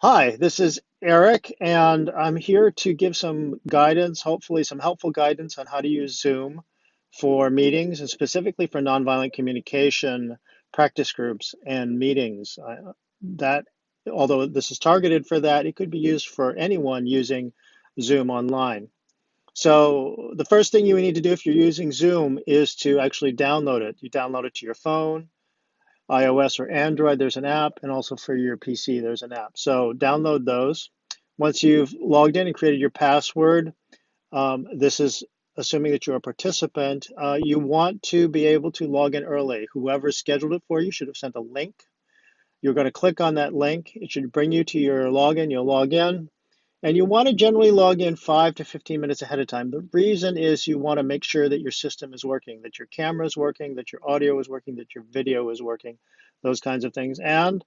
Hi, this is Eric, and I'm here to give some guidance, hopefully some helpful guidance on how to use Zoom for meetings and specifically for nonviolent communication practice groups and meetings. That, although this is targeted for that, it could be used for anyone using Zoom online. So the first thing you need to do if you're using Zoom is to actually download it. You download it to your phone, iOS or Android, there's an app, and also for your PC, there's an app. So download those. Once you've logged in and created your password, this is assuming that you're a participant, you want to be able to log in early. Whoever scheduled it for you should have sent a link. You're going to click on that link. It should bring you to your login. You'll log in. And you want to generally log in 5 to 15 minutes ahead of time. The reason is you want to make sure that your system is working, that your camera is working, that your audio is working, that your video is working, those kinds of things. And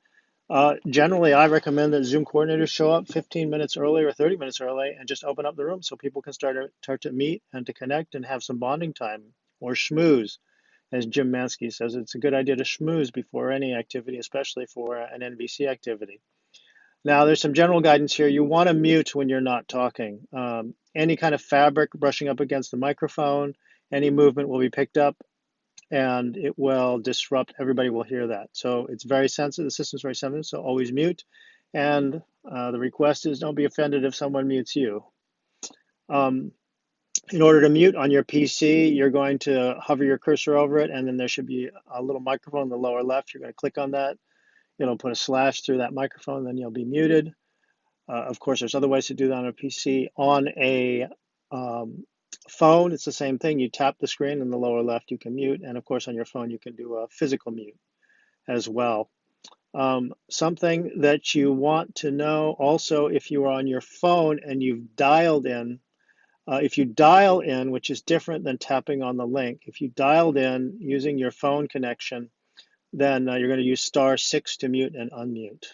generally, I recommend that Zoom coordinators show up 15 minutes early or 30 minutes early and just open up the room so people can start to meet and to connect and have some bonding time or schmooze. As Jim Mansky says, it's a good idea to schmooze before any activity, especially for an NVC activity. Now, there's some general guidance here. You want to mute when you're not talking. Any kind of fabric brushing up against the microphone, any movement will be picked up and it will disrupt. Everybody will hear that. So it's very sensitive. The system's very sensitive, so always mute. And the request is don't be offended if someone mutes you. Um, in order to mute on your PC, you're going to hover your cursor over it, and then there should be a little microphone in the lower left. You're going to click on that. It'll put a slash through that microphone, then you'll be muted. Of course, there's other ways to do that on a PC. On a phone, it's the same thing. You tap the screen in the lower left, you can mute. And of course, on your phone, you can do a physical mute as well. Something that you want to know also, if you are on your phone and you've dialed in, if you dial in, which is different than tapping on the link, if you dialed in using your phone connection, then you're going to use *6 to mute and unmute.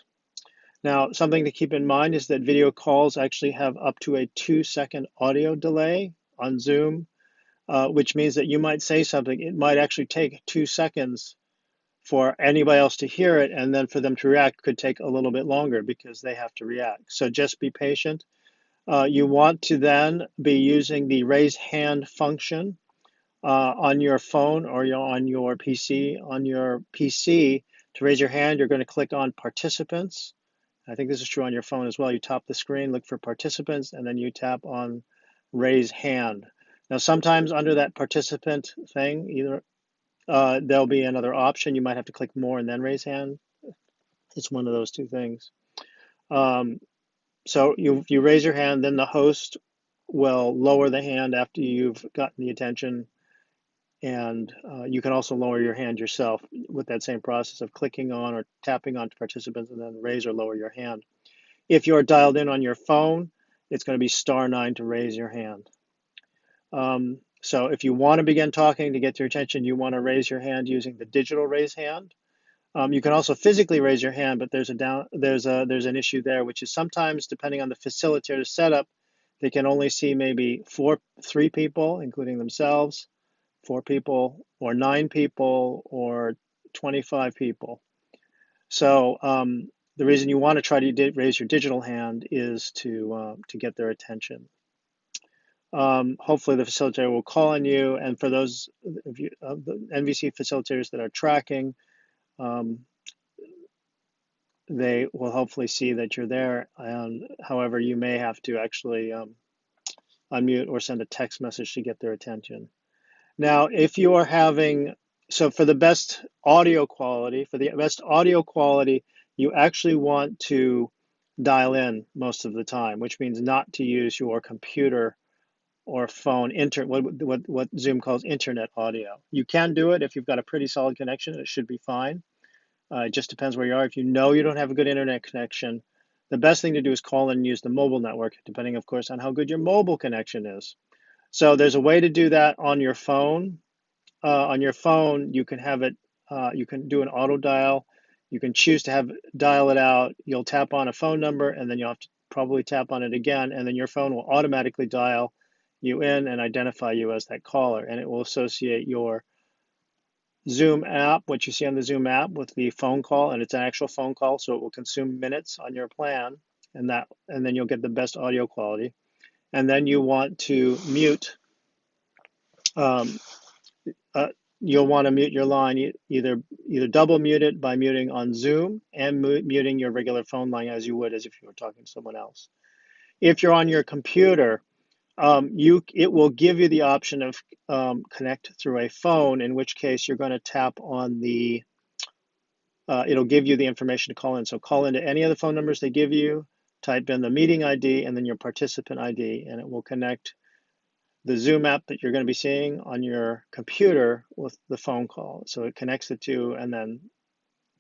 Now, something to keep in mind is that video calls actually have up to a 2-second audio delay on Zoom, which means that you might say something. It might actually take 2 seconds for anybody else to hear it, and then for them to react could take a little bit longer because they have to react. So just be patient. You want to then be using the raise hand function on your phone or on your PC. On your PC, to raise your hand, you're going to click on Participants. I think this is true on your phone as well. You tap the screen, look for participants, and then you tap on raise hand. Now, sometimes under that participant thing, either there'll be another option. You might have to click more and then raise hand. It's one of those two things. So you raise your hand, then the host will lower the hand after you've gotten the attention. And you can also lower your hand yourself with that same process of clicking on or tapping on participants and then raise or lower your hand. If you're dialed in on your phone, it's going to be *9 to raise your hand. So if you want to begin talking to get their attention, you want to raise your hand using the digital raise hand. You can also physically raise your hand, but there's an issue there, which is sometimes, depending on the facilitator's setup, they can only see maybe 3 people, including themselves, 4 people, or 9 people, or 25 people. So the reason you want to try to raise your digital hand is to get their attention. Hopefully the facilitator will call on you, and for those of you, the NVC facilitators that are tracking, they will hopefully see that you're there. And however, you may have to actually unmute or send a text message to get their attention. Now, if you are having, so for the best audio quality, you actually want to dial in most of the time, which means not to use your computer or phone, what Zoom calls internet audio. You can do it if you've got a pretty solid connection. It should be fine. It just depends where you are. If you know you don't have a good internet connection, the best thing to do is call and use the mobile network, depending, of course, on how good your mobile connection is. So there's a way to do that on your phone. On your phone, you can have it, you can do an auto dial. You can choose to dial it out. You'll tap on a phone number, and then you'll have to probably tap on it again, and then your phone will automatically dial you in and identify you as that caller, and it will associate your Zoom app, what you see on the Zoom app, with the phone call, and it's an actual phone call, so it will consume minutes on your plan. and then you'll get the best audio quality. And then you want to mute. Um, uh, you'll want to mute your line, either double mute it by muting on Zoom and muting your regular phone line as you would as if you were talking to someone else. If you're on your computer, it will give you the option of connect through a phone, in which case you're going to tap on it'll give you the information to call in. So call into any of the phone numbers they give you, type in the meeting ID and then your participant ID, and it will connect the Zoom app that you're going to be seeing on your computer with the phone call. So it connects the two, and then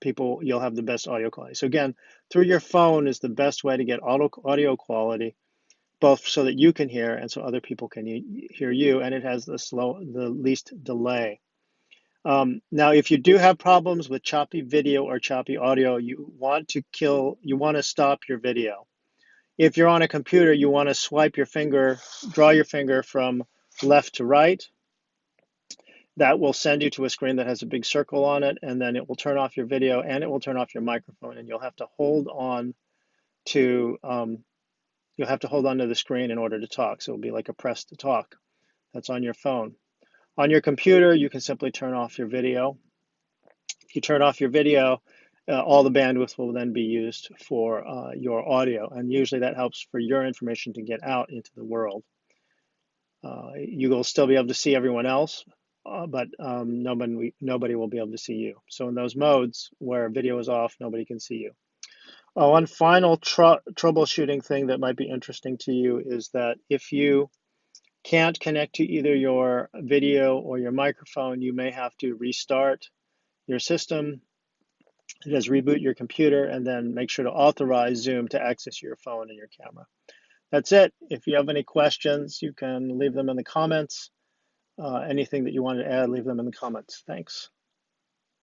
you'll have the best audio quality. So again, through your phone is the best way to get audio quality, both so that you can hear and so other people can hear you, and it has the least delay. Now, if you do have problems with choppy video or choppy audio, you want to stop your video. If you're on a computer, you want to draw your finger from left to right. That will send you to a screen that has a big circle on it, and then it will turn off your video and it will turn off your microphone, and you'll have to hold on to the screen in order to talk. So it'll be like a press to talk that's on your phone. On your computer, you can simply turn off your video. If you turn off your video, all the bandwidth will then be used for your audio, and usually that helps for your information to get out into the world. You will still be able to see everyone else, but nobody will be able to see you. So in those modes where video is off, nobody can see you. One final troubleshooting thing that might be interesting to you is that if you can't connect to either your video or your microphone, you may have to restart your system. Just reboot your computer and then make sure to authorize Zoom to access your phone and your camera. That's it. If you have any questions, you can leave them in the comments. Anything that you want to add, leave them in the comments. Thanks.